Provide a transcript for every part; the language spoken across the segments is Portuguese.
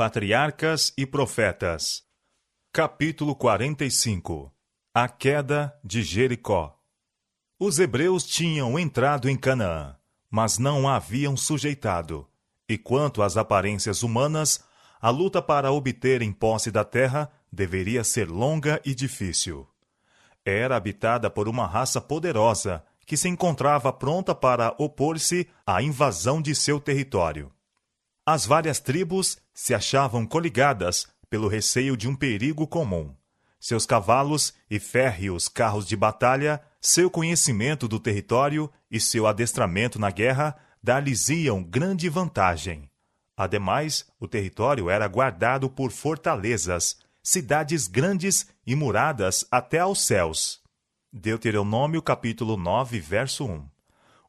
Patriarcas e Profetas. Capítulo 45. A queda de Jericó. Os hebreus tinham entrado em Canaã, mas não a haviam sujeitado. E quanto às aparências humanas, a luta para obterem posse da terra deveria ser longa e difícil. Era habitada por uma raça poderosa que se encontrava pronta para opor-se à invasão de seu território. As várias tribos se achavam coligadas pelo receio de um perigo comum. Seus cavalos e férreos carros de batalha, seu conhecimento do território e seu adestramento na guerra dar-lhes-iam grande vantagem. Ademais, o território era guardado por fortalezas, cidades grandes e muradas até aos céus. Deuteronômio capítulo 9, verso 1.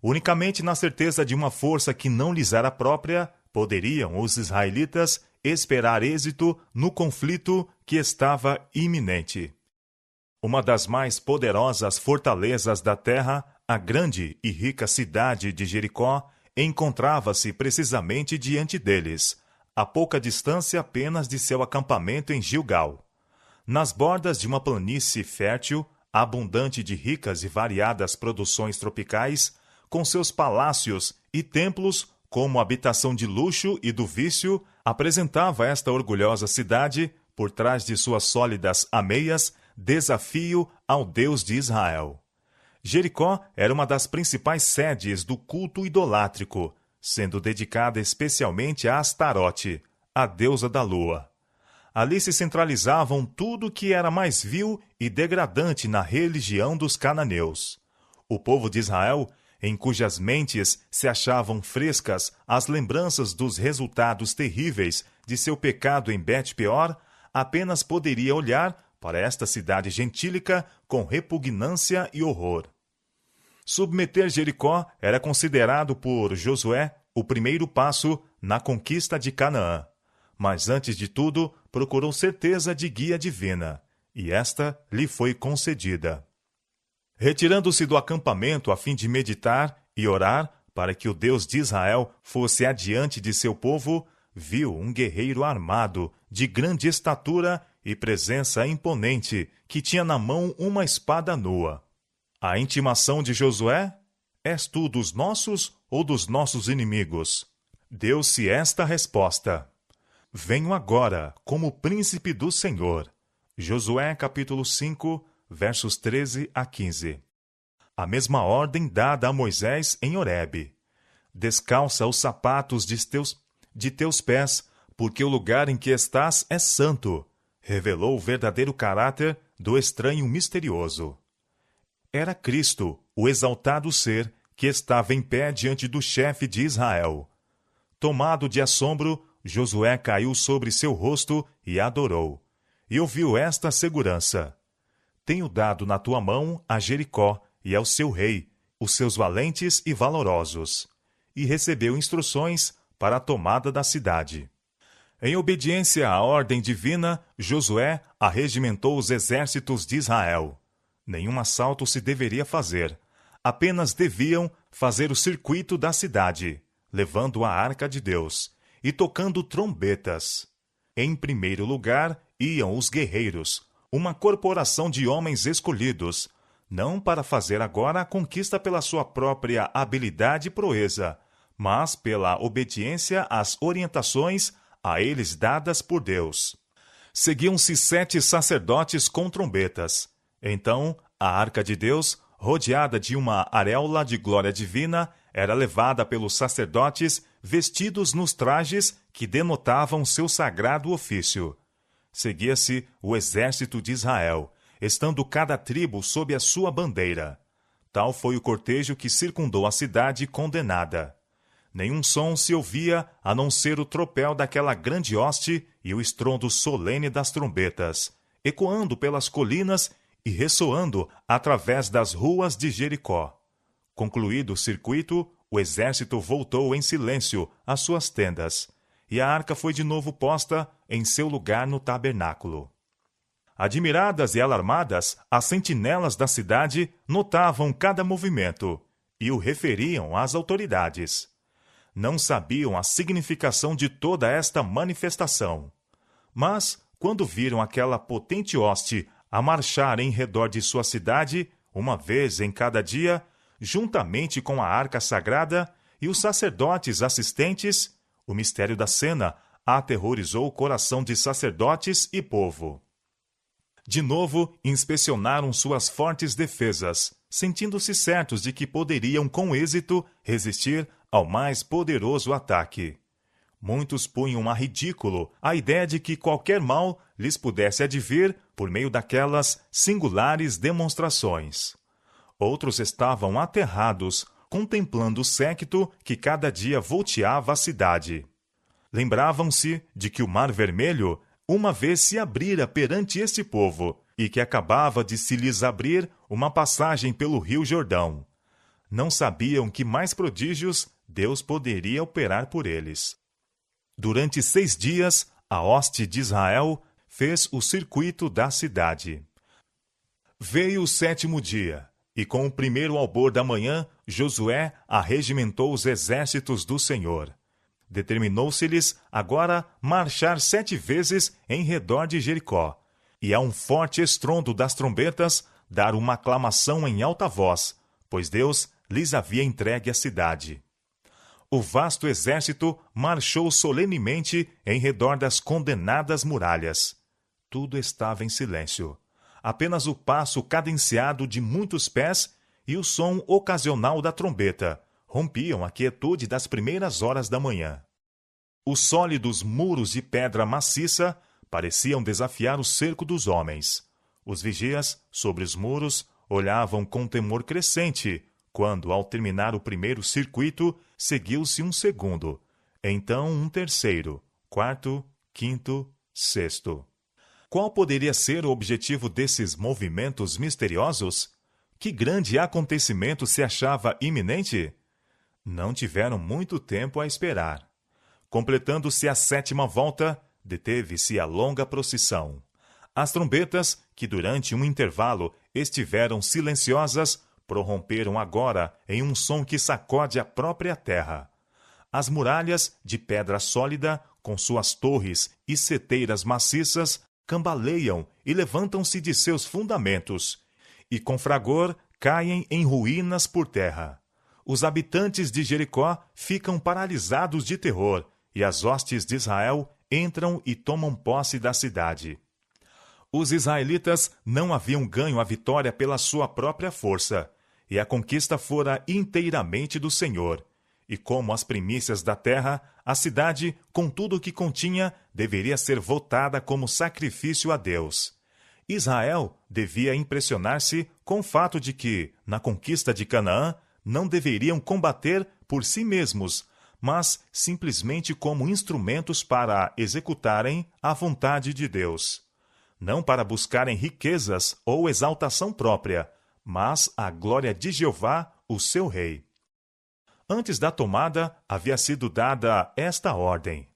Unicamente na certeza de uma força que não lhes era própria, poderiam os israelitas esperar êxito no conflito que estava iminente. Uma das mais poderosas fortalezas da terra, a grande e rica cidade de Jericó, encontrava-se precisamente diante deles, a pouca distância apenas de seu acampamento em Gilgal. Nas bordas de uma planície fértil, abundante de ricas e variadas produções tropicais, com seus palácios e templos como habitação de luxo e do vício, apresentava esta orgulhosa cidade, por trás de suas sólidas ameias, desafio ao Deus de Israel. Jericó era uma das principais sedes do culto idolátrico, sendo dedicada especialmente a Astarote, a deusa da lua. Ali se centralizavam tudo o que era mais vil e degradante na religião dos cananeus. O povo de Israel, em cujas mentes se achavam frescas as lembranças dos resultados terríveis de seu pecado em Bet-peor, apenas poderia olhar para esta cidade gentílica com repugnância e horror. Submeter Jericó era considerado por Josué o primeiro passo na conquista de Canaã. Mas antes de tudo, procurou certeza de guia divina, e esta lhe foi concedida. Retirando-se do acampamento a fim de meditar e orar para que o Deus de Israel fosse adiante de seu povo, viu um guerreiro armado, de grande estatura e presença imponente, que tinha na mão uma espada nua. A intimação de Josué: És tu dos nossos ou dos nossos inimigos? Deu-se esta resposta: Venho agora como príncipe do Senhor. Josué capítulo 5, versos 13 a 15. A mesma ordem dada a Moisés em Horebe: Descalça os sapatos de teus pés, porque o lugar em que estás é santo. Revelou o verdadeiro caráter do estranho misterioso. Era Cristo, o exaltado ser, que estava em pé diante do chefe de Israel. Tomado de assombro, Josué caiu sobre seu rosto e adorou. E ouviu esta segurança: Tenho dado na tua mão a Jericó e ao seu rei, os seus valentes e valorosos. E recebeu instruções para a tomada da cidade. Em obediência à ordem divina, Josué arregimentou os exércitos de Israel. Nenhum assalto se deveria fazer. Apenas deviam fazer o circuito da cidade, levando a arca de Deus e tocando trombetas. Em primeiro lugar iam os guerreiros, uma corporação de homens escolhidos, não para fazer agora a conquista pela sua própria habilidade e proeza, mas pela obediência às orientações a eles dadas por Deus. Seguiam-se 7 sacerdotes com trombetas. Então, a arca de Deus, rodeada de uma auréola de glória divina, era levada pelos sacerdotes vestidos nos trajes que denotavam seu sagrado ofício. Seguia-se o exército de Israel, estando cada tribo sob a sua bandeira. Tal foi o cortejo que circundou a cidade condenada. Nenhum som se ouvia a não ser o tropel daquela grande hoste e o estrondo solene das trombetas, ecoando pelas colinas e ressoando através das ruas de Jericó. Concluído o circuito, o exército voltou em silêncio às suas tendas, e a arca foi de novo posta em seu lugar no tabernáculo. Admiradas e alarmadas, as sentinelas da cidade notavam cada movimento e o referiam às autoridades. não sabiam a significação de toda esta manifestação. Mas, quando viram aquela potente hoste a marchar em redor de sua cidade, uma vez em cada dia, juntamente com a arca sagrada e os sacerdotes assistentes, o mistério da cena aterrorizou o coração de sacerdotes e povo. De novo, inspecionaram suas fortes defesas, sentindo-se certos de que poderiam com êxito resistir ao mais poderoso ataque. Muitos punham a ridículo a ideia de que qualquer mal lhes pudesse advir por meio daquelas singulares demonstrações. Outros estavam aterrados, contemplando o séquito que cada dia volteava a cidade. Lembravam-se de que o Mar Vermelho uma vez se abrira perante este povo e que acabava de se lhes abrir uma passagem pelo rio Jordão. Não sabiam que mais prodígios Deus poderia operar por eles. Durante 6 dias, a hoste de Israel fez o circuito da cidade. Veio o 7º dia, e com o primeiro albor da manhã, Josué arregimentou os exércitos do Senhor. Determinou-se-lhes agora marchar 7 vezes em redor de Jericó, e a um forte estrondo das trombetas dar uma aclamação em alta voz, pois Deus lhes havia entregue a cidade. O vasto exército marchou solenemente em redor das condenadas muralhas. Tudo estava em silêncio. Apenas o passo cadenciado de muitos pés e o som ocasional da trombeta rompiam a quietude das primeiras horas da manhã. Os sólidos muros de pedra maciça pareciam desafiar o cerco dos homens. Os vigias, sobre os muros, olhavam com temor crescente, quando, ao terminar o primeiro circuito, seguiu-se um segundo, então um terceiro, 4º, 5º, 6º. Qual poderia ser o objetivo desses movimentos misteriosos? Que grande acontecimento se achava iminente? Não tiveram muito tempo a esperar. Completando-se a 7ª volta, deteve-se a longa procissão. As trombetas, que durante um intervalo estiveram silenciosas, prorromperam agora em um som que sacode a própria terra. As muralhas, de pedra sólida, com suas torres e seteiras maciças, cambaleiam e levantam-se de seus fundamentos, e com fragor caem em ruínas por terra. Os habitantes de Jericó ficam paralisados de terror, e as hostes de Israel entram e tomam posse da cidade. Os israelitas não haviam ganho a vitória pela sua própria força, e a conquista fora inteiramente do Senhor. E como as primícias da terra, a cidade, com tudo o que continha, deveria ser votada como sacrifício a Deus. Israel devia impressionar-se com o fato de que, na conquista de Canaã, não deveriam combater por si mesmos, mas simplesmente como instrumentos para executarem a vontade de Deus. Não para buscarem riquezas ou exaltação própria, mas a glória de Jeová, o seu rei. Antes da tomada, havia sido dada esta ordem: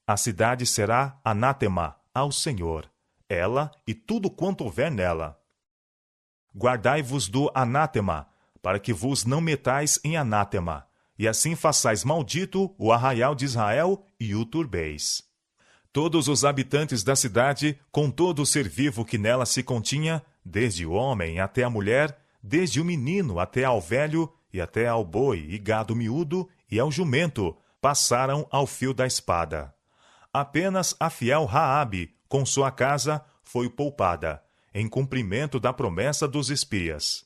a cidade será anátema ao Senhor, ela e tudo quanto houver nela. Guardai-vos do anátema, para que vos não metais em anátema, e assim façais maldito o arraial de Israel e o turbeis. Todos os habitantes da cidade, com todo o ser vivo que nela se continha, desde o homem até a mulher, desde o menino até ao velho, e até ao boi e gado miúdo e ao jumento, passaram ao fio da espada. Apenas a fiel Raabe, com sua casa, foi poupada, em cumprimento da promessa dos espias.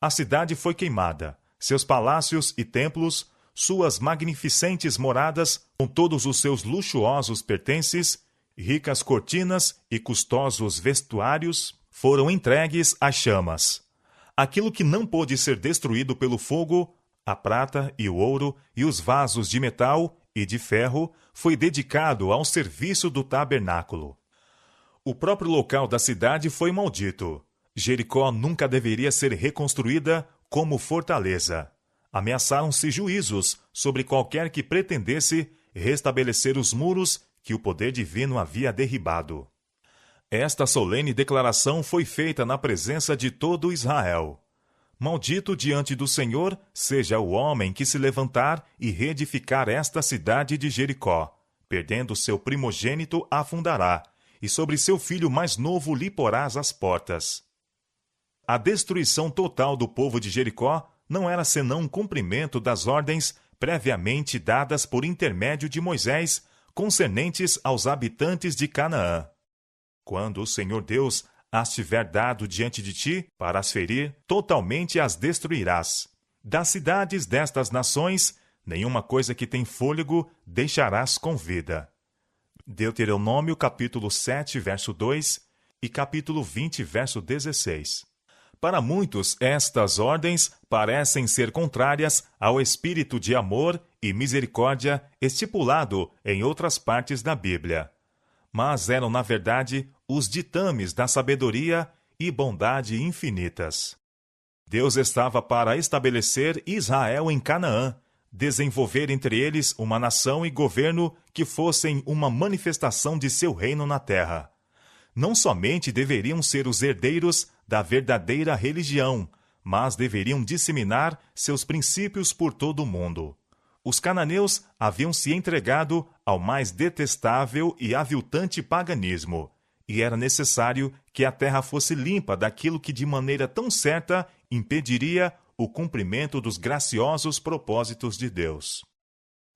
A cidade foi queimada, seus palácios e templos, suas magnificentes moradas, com todos os seus luxuosos pertences, ricas cortinas e custosos vestuários, foram entregues às chamas. Aquilo que não pôde ser destruído pelo fogo, a prata e o ouro e os vasos de metal e de ferro, foi dedicado ao serviço do tabernáculo. O próprio local da cidade foi maldito. Jericó nunca deveria ser reconstruída como fortaleza. Ameaçaram-se juízos sobre qualquer que pretendesse restabelecer os muros que o poder divino havia derribado. Esta solene declaração foi feita na presença de todo Israel. Maldito diante do Senhor seja o homem que se levantar e reedificar esta cidade de Jericó. Perdendo seu primogênito, a afundará, e sobre seu filho mais novo lhe porás as portas. A destruição total do povo de Jericó não era senão um cumprimento das ordens previamente dadas por intermédio de Moisés concernentes aos habitantes de Canaã. Quando o Senhor Deus as tiver dado diante de ti para as ferir, totalmente as destruirás. Das cidades destas nações, nenhuma coisa que tem fôlego deixarás com vida. Deuteronômio capítulo 7, verso 2 e capítulo 20, verso 16. Para muitos, estas ordens parecem ser contrárias ao espírito de amor e misericórdia estipulado em outras partes da Bíblia. Mas eram, na verdade, os ditames da sabedoria e bondade infinitas. Deus estava para estabelecer Israel em Canaã, desenvolver entre eles uma nação e governo que fossem uma manifestação de seu reino na terra. Não somente deveriam ser os herdeiros da verdadeira religião, mas deveriam disseminar seus princípios por todo o mundo. Os cananeus haviam se entregado ao mais detestável e aviltante paganismo, e era necessário que a terra fosse limpa daquilo que de maneira tão certa impediria o cumprimento dos graciosos propósitos de Deus.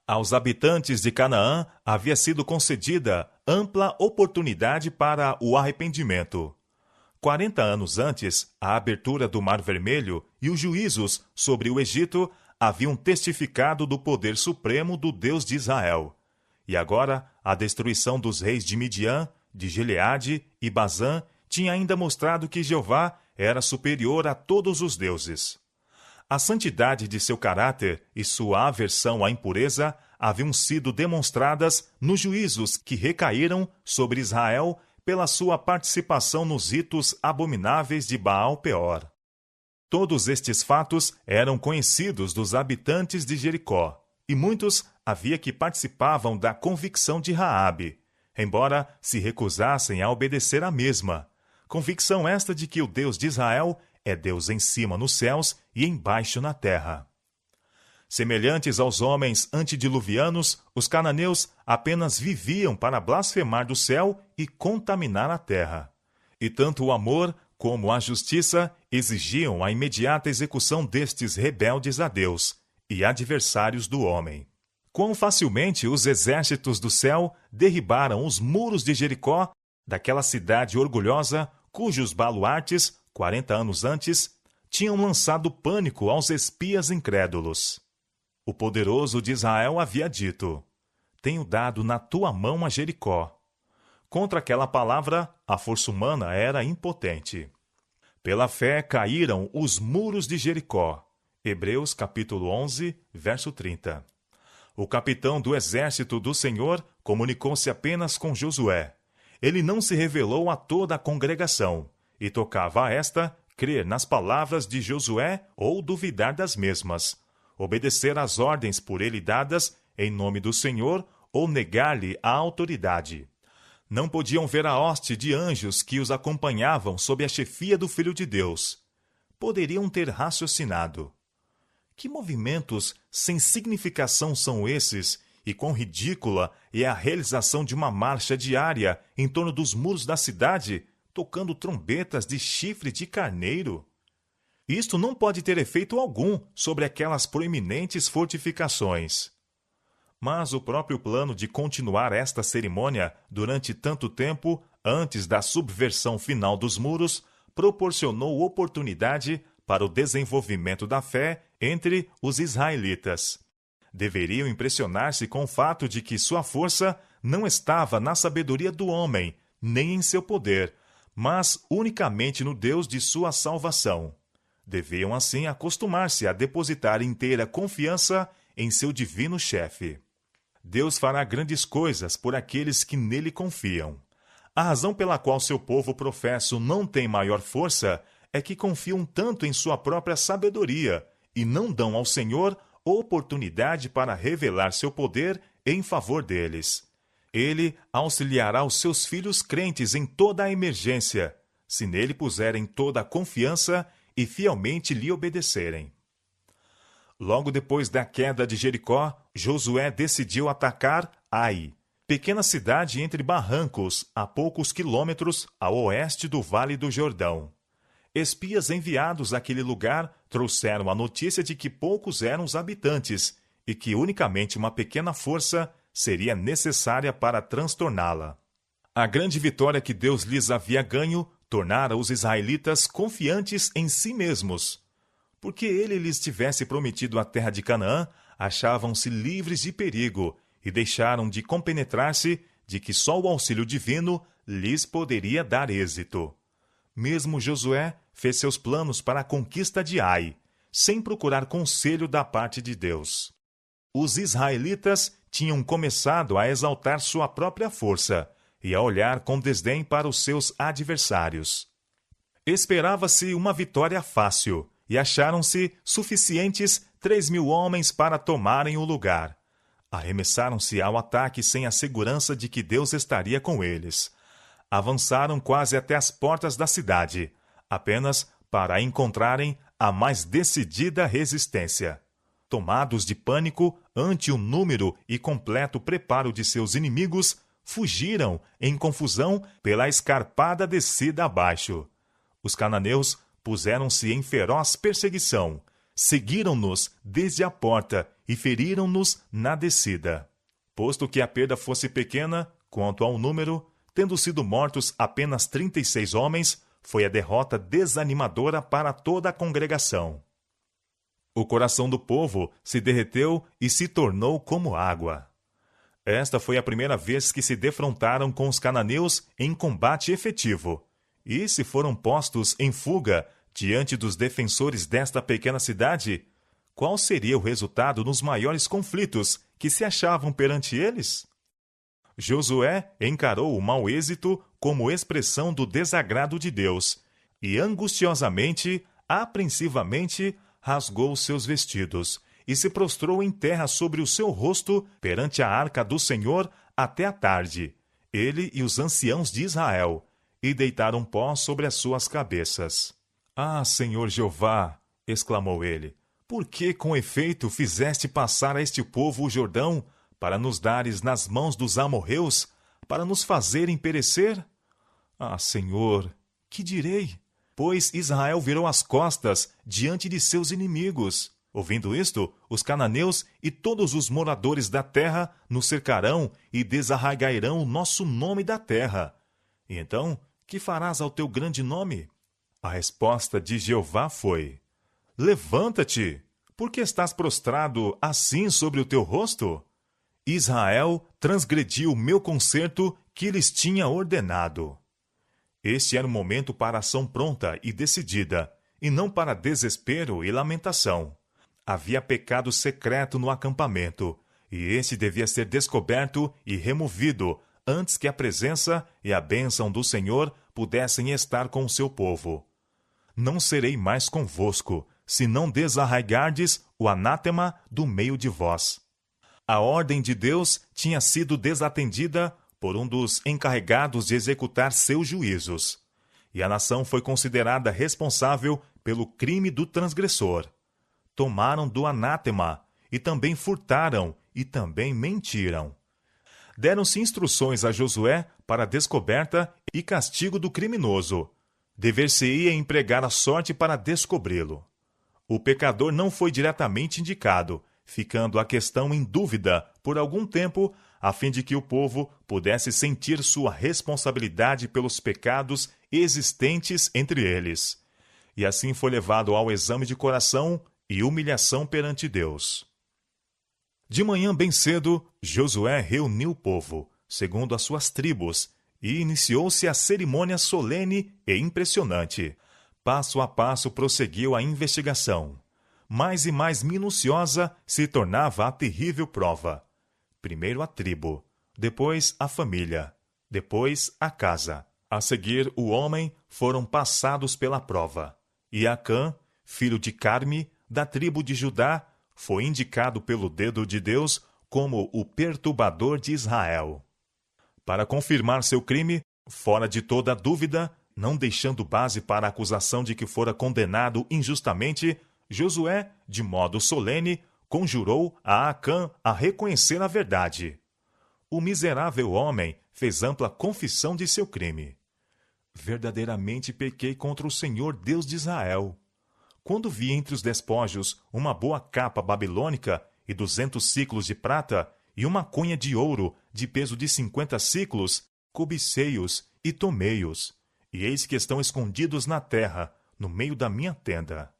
Aos habitantes de Canaã havia sido concedida ampla oportunidade para o arrependimento. 40 anos antes, a abertura do Mar Vermelho e os juízos sobre o Egito haviam testificado do poder supremo do Deus de Israel. E agora, a destruição dos reis de Midian, de Gileade e Bazã tinha ainda mostrado que Jeová era superior a todos os deuses. A santidade de seu caráter e sua aversão à impureza haviam sido demonstradas nos juízos que recaíram sobre Israel pela sua participação nos ritos abomináveis de Baal-Peor. Todos estes fatos eram conhecidos dos habitantes de Jericó, e muitos havia que participavam da convicção de Raabe, embora se recusassem a obedecer à mesma. Convicção esta de que o Deus de Israel é Deus em cima nos céus e embaixo na terra. Semelhantes aos homens antediluvianos, os cananeus apenas viviam para blasfemar do céu e contaminar a terra. E tanto o amor como a justiça exigiam a imediata execução destes rebeldes a Deus e adversários do homem. Quão facilmente os exércitos do céu derribaram os muros de Jericó, daquela cidade orgulhosa, cujos baluartes, 40 anos antes, tinham lançado pânico aos espias incrédulos. O poderoso de Israel havia dito: tenho dado na tua mão a Jericó. Contra aquela palavra, a força humana era impotente. Pela fé caíram os muros de Jericó. Hebreus capítulo 11, verso 30. O capitão do exército do Senhor comunicou-se apenas com Josué. Ele não se revelou a toda a congregação, e tocava a esta crer nas palavras de Josué ou duvidar das mesmas, obedecer às ordens por ele dadas em nome do Senhor ou negar-lhe a autoridade. Não podiam ver a hoste de anjos que os acompanhavam sob a chefia do Filho de Deus. Poderiam ter raciocinado: que movimentos sem significação são esses, e quão ridícula é a realização de uma marcha diária em torno dos muros da cidade, tocando trombetas de chifre de carneiro? Isto não pode ter efeito algum sobre aquelas proeminentes fortificações. Mas o próprio plano de continuar esta cerimônia durante tanto tempo, antes da subversão final dos muros, proporcionou oportunidade para o desenvolvimento da fé entre os israelitas. Deveriam impressionar-se com o fato de que sua força não estava na sabedoria do homem, nem em seu poder, mas unicamente no Deus de sua salvação. Deviam, assim, acostumar-se a depositar inteira confiança em seu divino chefe. Deus fará grandes coisas por aqueles que nele confiam. A razão pela qual seu povo professo não tem maior força é que confiam tanto em sua própria sabedoria e não dão ao Senhor oportunidade para revelar seu poder em favor deles. Ele auxiliará os seus filhos crentes em toda a emergência, se nele puserem toda a confiança e fielmente lhe obedecerem. Logo depois da queda de Jericó, Josué decidiu atacar Ai, pequena cidade entre barrancos, a poucos quilômetros a oeste do Vale do Jordão. Espias enviados àquele lugar trouxeram a notícia de que poucos eram os habitantes e que unicamente uma pequena força seria necessária para transtorná-la. A grande vitória que Deus lhes havia ganho tornara os israelitas confiantes em si mesmos. Porque ele lhes tivesse prometido a terra de Canaã, achavam-se livres de perigo e deixaram de compenetrar-se de que só o auxílio divino lhes poderia dar êxito. Mesmo Josué fez seus planos para a conquista de Ai, sem procurar conselho da parte de Deus. Os israelitas tinham começado a exaltar sua própria força e a olhar com desdém para os seus adversários. Esperava-se uma vitória fácil, e acharam-se suficientes 3.000 homens para tomarem o lugar. Arremessaram-se ao ataque sem a segurança de que Deus estaria com eles. Avançaram quase até as portas da cidade, apenas para encontrarem a mais decidida resistência. Tomados de pânico ante o número e completo preparo de seus inimigos, fugiram em confusão pela escarpada descida abaixo. Os cananeus puseram-se em feroz perseguição, seguiram-nos desde a porta e feriram-nos na descida. Posto que a perda fosse pequena, quanto ao número, tendo sido mortos apenas 36 homens, foi a derrota desanimadora para toda a congregação. O coração do povo se derreteu e se tornou como água. Esta foi a primeira vez que se defrontaram com os cananeus em combate efetivo, e se foram postos em fuga diante dos defensores desta pequena cidade, qual seria o resultado nos maiores conflitos que se achavam perante eles? Josué encarou o mau êxito como expressão do desagrado de Deus e angustiosamente, apreensivamente, rasgou seus vestidos e se prostrou em terra sobre o seu rosto perante a arca do Senhor até a tarde, ele e os anciãos de Israel, e deitaram pó sobre as suas cabeças. Ah, Senhor Jeová, exclamou ele, por que com efeito fizeste passar a este povo o Jordão, para nos dares nas mãos dos amorreus, para nos fazerem perecer? Ah, Senhor, que direi? Pois Israel virou as costas diante de seus inimigos. Ouvindo isto, os cananeus e todos os moradores da terra nos cercarão e desarraigarão o nosso nome da terra. E então, que farás ao teu grande nome? A resposta de Jeová foi: levanta-te, porque estás prostrado assim sobre o teu rosto? Israel transgrediu o meu concerto que lhes tinha ordenado. Este era o momento para ação pronta e decidida, e não para desespero e lamentação. Havia pecado secreto no acampamento, e este devia ser descoberto e removido antes que a presença e a bênção do Senhor pudessem estar com o seu povo. Não serei mais convosco, se não desarraigardes o anátema do meio de vós. A ordem de Deus tinha sido desatendida por um dos encarregados de executar seus juízos, e a nação foi considerada responsável pelo crime do transgressor. Tomaram do anátema, e também furtaram, e também mentiram. Deram-se instruções a Josué para a descoberta e castigo do criminoso. Dever-se-ia empregar a sorte para descobri-lo. O pecador não foi diretamente indicado, ficando a questão em dúvida por algum tempo, a fim de que o povo pudesse sentir sua responsabilidade pelos pecados existentes entre eles. E assim foi levado ao exame de coração e humilhação perante Deus. De manhã bem cedo, Josué reuniu o povo, segundo as suas tribos, e iniciou-se a cerimônia solene e impressionante. Passo a passo prosseguiu a investigação. Mais e mais minuciosa se tornava a terrível prova. Primeiro a tribo, depois a família, depois a casa. A seguir, o homem foram passados pela prova. E Acã, filho de Carme, da tribo de Judá, foi indicado pelo dedo de Deus como o perturbador de Israel. Para confirmar seu crime, fora de toda dúvida, Não deixando base para a acusação de que fora condenado injustamente, Josué, de modo solene, conjurou a Acã a reconhecer a verdade. O miserável homem fez ampla confissão de seu crime. Verdadeiramente pequei contra o Senhor Deus de Israel. Quando vi entre os despojos uma boa capa babilônica e 200 siclos de prata e uma cunha de ouro de peso de 50 siclos, cobicei-os e tomei-os, e eis que estão escondidos na terra, no meio da minha tenda.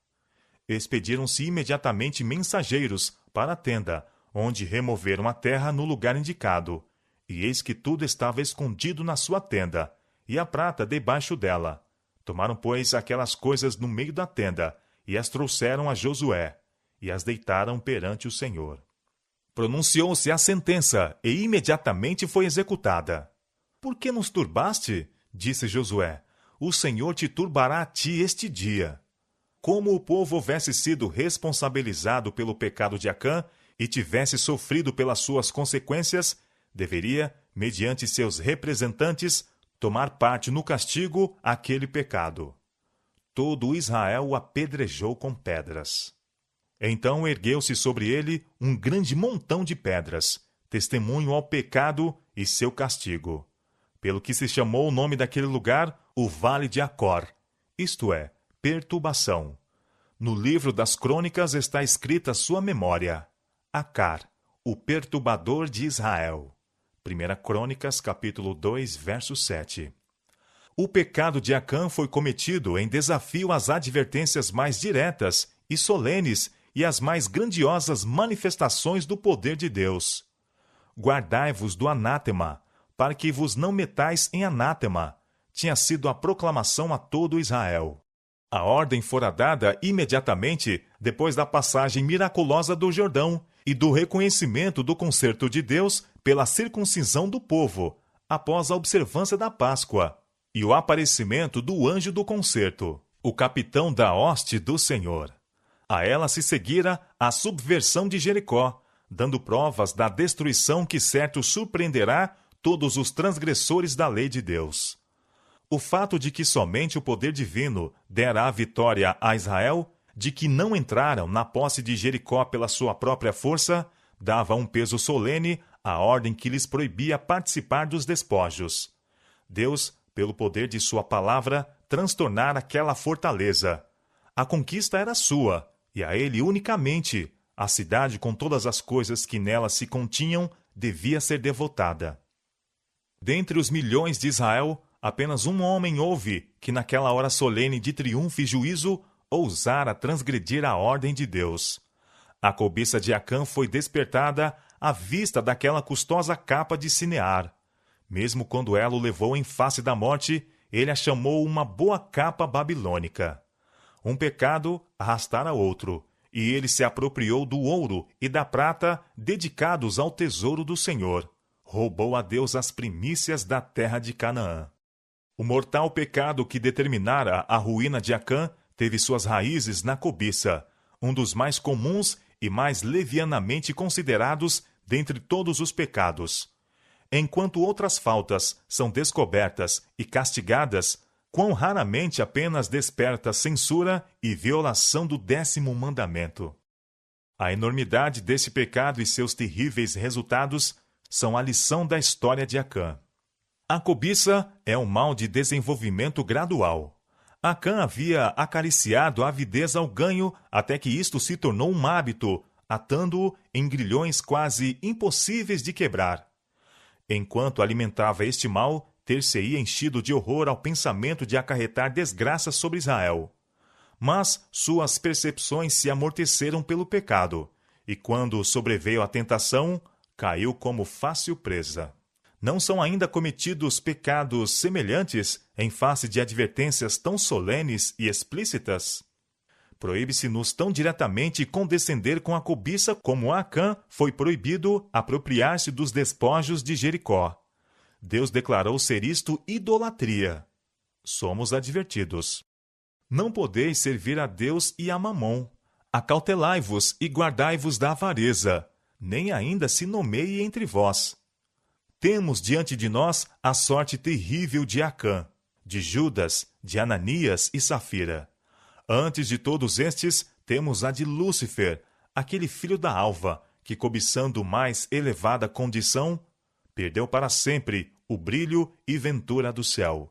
Expediram-se imediatamente mensageiros para a tenda, onde removeram a terra no lugar indicado, e eis que tudo estava escondido na sua tenda, e a prata debaixo dela. Tomaram, pois, aquelas coisas no meio da tenda, e as trouxeram a Josué, e as deitaram perante o Senhor. Pronunciou-se a sentença, e imediatamente foi executada. Por que nos turbaste? Disse Josué. O Senhor te turbará a ti este dia. Como o povo houvesse sido responsabilizado pelo pecado de Acã e tivesse sofrido pelas suas consequências, deveria, mediante seus representantes, tomar parte no castigo àquele pecado. Todo Israel o apedrejou com pedras. Então ergueu-se sobre ele um grande montão de pedras, testemunho ao pecado e seu castigo. Pelo que se chamou o nome daquele lugar o Vale de Acor, isto é, perturbação. No livro das crônicas está escrita sua memória. Acar, o perturbador de Israel. 1 Crônicas, capítulo 2, verso 7. O pecado de Acã foi cometido em desafio às advertências mais diretas e solenes e às mais grandiosas manifestações do poder de Deus. Guardai-vos do anátema, para que vos não metais em anátema, tinha sido a proclamação a todo Israel. A ordem fora dada imediatamente depois da passagem miraculosa do Jordão e do reconhecimento do concerto de Deus pela circuncisão do povo, após a observância da Páscoa, e o aparecimento do anjo do concerto, o capitão da hoste do Senhor. A ela se seguira a subversão de Jericó, dando provas da destruição que certo surpreenderá todos os transgressores da lei de Deus. O fato de que somente o poder divino dera a vitória a Israel, de que não entraram na posse de Jericó pela sua própria força, dava um peso solene à ordem que lhes proibia participar dos despojos. Deus, pelo poder de sua palavra, transtornara aquela fortaleza. A conquista era sua, e a ele unicamente. A cidade, com todas as coisas que nela se continham, devia ser devotada. Dentre os milhões de Israel, apenas um homem houve que, naquela hora solene de triunfo e juízo, ousara transgredir a ordem de Deus. A cobiça de Acã foi despertada à vista daquela custosa capa de Sinear. Mesmo quando ela o levou em face da morte, ele a chamou uma boa capa babilônica. Um pecado arrastara outro, e ele se apropriou do ouro e da prata dedicados ao tesouro do Senhor. Roubou a Deus as primícias da terra de Canaã. O mortal pecado que determinara a ruína de Acã teve suas raízes na cobiça, um dos mais comuns e mais levianamente considerados dentre todos os pecados. Enquanto outras faltas são descobertas e castigadas, quão raramente apenas desperta censura e violação do 10º mandamento. A enormidade desse pecado e seus terríveis resultados são a lição da história de Acã. A cobiça é um mal de desenvolvimento gradual. Acã havia acariciado a avidez ao ganho até que isto se tornou um hábito, atando-o em grilhões quase impossíveis de quebrar. Enquanto alimentava este mal, ter-se-ia enchido de horror ao pensamento de acarretar desgraça sobre Israel. Mas suas percepções se amorteceram pelo pecado, e quando sobreveio a tentação, caiu como fácil presa. Não são ainda cometidos pecados semelhantes em face de advertências tão solenes e explícitas? Proíbe-se-nos tão diretamente condescender com a cobiça como a Acã foi proibido apropriar-se dos despojos de Jericó. Deus declarou ser isto idolatria. Somos advertidos. Não podeis servir a Deus e a Mamom. Acautelai-vos e guardai-vos da avareza, nem ainda se nomeie entre vós. Temos diante de nós a sorte terrível de Acã. de Judas, de Ananias e Safira. Antes de todos estes, temos a de Lúcifer, aquele filho da alva, que, cobiçando mais elevada condição, perdeu para sempre o brilho e ventura do céu.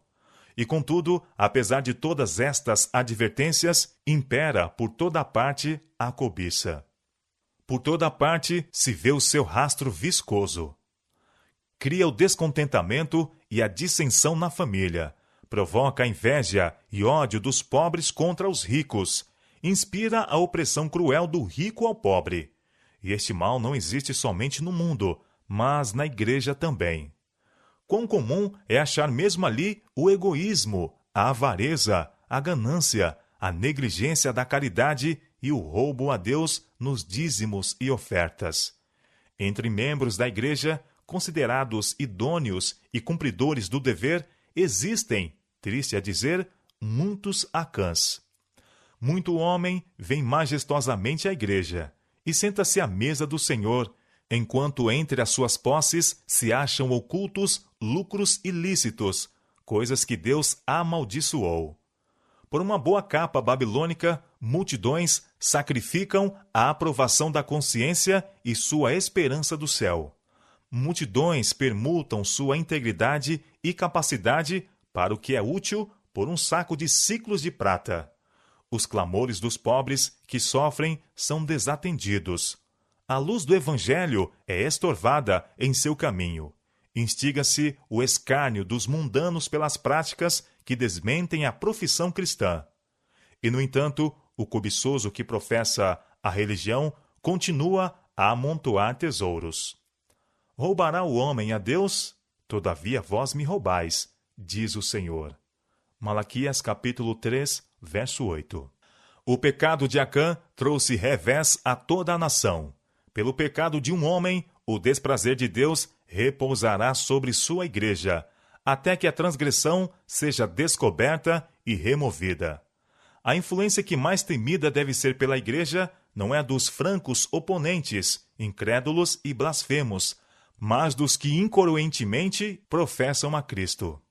E, contudo, apesar de todas estas advertências, impera por toda parte a cobiça. Por toda parte se vê o seu rastro viscoso. Cria o descontentamento e a dissensão na família, provoca a inveja e ódio dos pobres contra os ricos, inspira a opressão cruel do rico ao pobre. E este mal não existe somente no mundo, mas na igreja também. Quão comum é achar mesmo ali o egoísmo, a avareza, a ganância, a negligência da caridade e o roubo a Deus nos dízimos e ofertas. Entre membros da igreja, considerados idôneos e cumpridores do dever, existem, triste a dizer, muitos Acãs. Muito homem vem majestosamente à igreja e senta-se à mesa do Senhor, enquanto entre as suas posses se acham ocultos lucros ilícitos, coisas que Deus amaldiçoou. Por uma boa capa babilônica, multidões sacrificam a aprovação da consciência e sua esperança do céu. Multidões permutam sua integridade e capacidade para o que é útil por um saco de siclos de prata. Os clamores dos pobres que sofrem são desatendidos. A luz do Evangelho é estorvada em seu caminho. Instiga-se o escárnio dos mundanos pelas práticas que desmentem a profissão cristã. E, no entanto, o cobiçoso que professa a religião continua a amontoar tesouros. Roubará o homem a Deus? Todavia vós me roubais, diz o Senhor. Malaquias capítulo 3, verso 8. O pecado de Acã trouxe revés a toda a nação. Pelo pecado de um homem, o desprazer de Deus repousará sobre sua igreja, até que a transgressão seja descoberta e removida. A influência que mais temida deve ser pela igreja não é a dos francos oponentes, incrédulos e blasfemos, mas dos que incoroentemente professam a Cristo.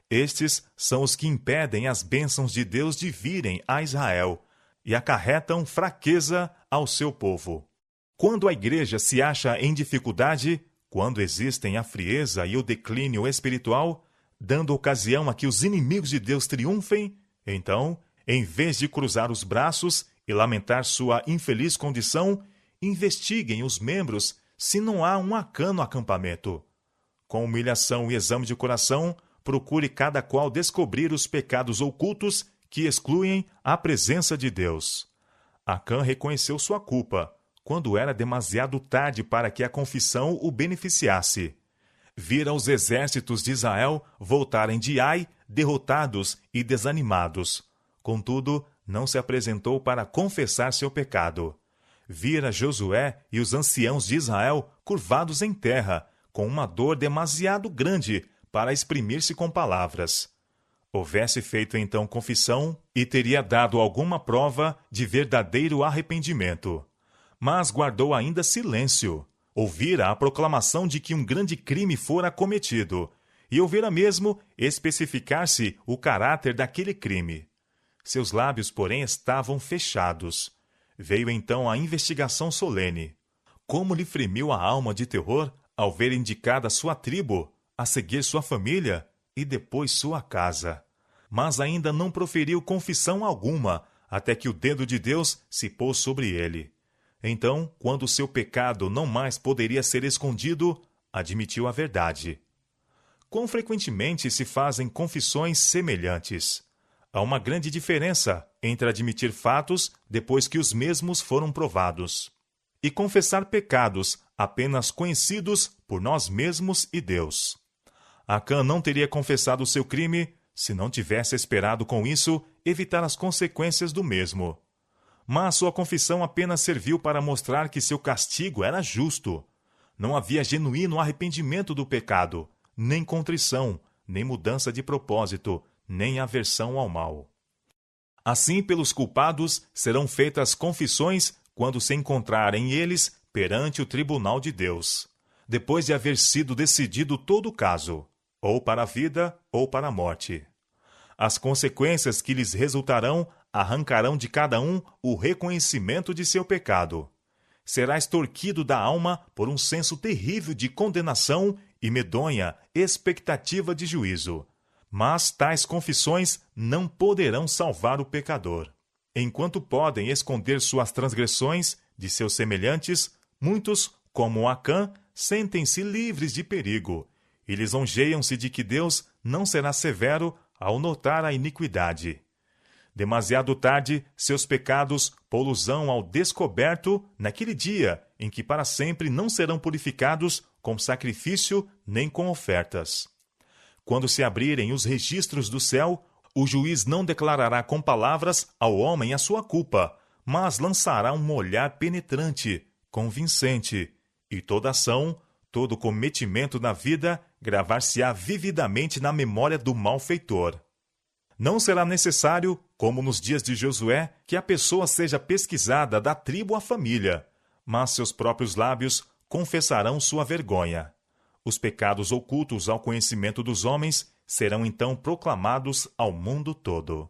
Estes são os que impedem as bênçãos de Deus de virem a Israel e acarretam fraqueza ao seu povo. Quando a igreja se acha em dificuldade, quando existem a frieza e o declínio espiritual, dando ocasião a que os inimigos de Deus triunfem, então, em vez de cruzar os braços e lamentar sua infeliz condição, investiguem os membros se não há um Acã no acampamento. Com humilhação e exame de coração, procure cada qual descobrir os pecados ocultos que excluem a presença de Deus. Acã reconheceu sua culpa, quando era demasiado tarde para que a confissão o beneficiasse. Vira os exércitos de Israel voltarem de Ai, derrotados e desanimados. Contudo, não se apresentou para confessar seu pecado. Vira Josué e os anciãos de Israel curvados em terra, com uma dor demasiado grande para exprimir-se com palavras. Houvesse feito então confissão e teria dado alguma prova de verdadeiro arrependimento. Mas guardou ainda silêncio. Ouvira a proclamação de que um grande crime fora cometido, e ouvira mesmo especificar-se o caráter daquele crime. Seus lábios, porém, estavam fechados. Veio então a investigação solene. Como lhe fremiu a alma de terror ao ver indicada sua tribo, a seguir sua família e depois sua casa. Mas ainda não proferiu confissão alguma, até que o dedo de Deus se pôs sobre ele. Então, quando seu pecado não mais poderia ser escondido, admitiu a verdade. Quão frequentemente se fazem confissões semelhantes? Há uma grande diferença entre admitir fatos depois que os mesmos foram provados, e confessar pecados apenas conhecidos por nós mesmos e Deus. Acã não teria confessado o seu crime se não tivesse esperado com isso evitar as consequências do mesmo. Mas sua confissão apenas serviu para mostrar que seu castigo era justo. Não havia genuíno arrependimento do pecado, nem contrição, nem mudança de propósito, nem aversão ao mal. Assim, pelos culpados serão feitas confissões quando se encontrarem eles perante o tribunal de Deus, depois de haver sido decidido todo o caso, ou para a vida ou para a morte. As consequências que lhes resultarão arrancarão de cada um o reconhecimento de seu pecado. Será extorquido da alma por um senso terrível de condenação e medonha expectativa de juízo. Mas tais confissões não poderão salvar o pecador. Enquanto podem esconder suas transgressões de seus semelhantes, muitos, como Acã, sentem-se livres de perigo e lisonjeiam-se de que Deus não será severo ao notar a iniquidade. Demasiado tarde, seus pecados pô-los-ão ao descoberto naquele dia em que para sempre não serão purificados com sacrifício nem com ofertas. Quando se abrirem os registros do céu, o juiz não declarará com palavras ao homem a sua culpa, mas lançará um olhar penetrante, convincente, e toda ação, todo cometimento na vida gravar-se-á vividamente na memória do malfeitor. Não será necessário, como nos dias de Josué, que a pessoa seja pesquisada da tribo à família, mas seus próprios lábios confessarão sua vergonha. Os pecados ocultos ao conhecimento dos homens serão então proclamados ao mundo todo.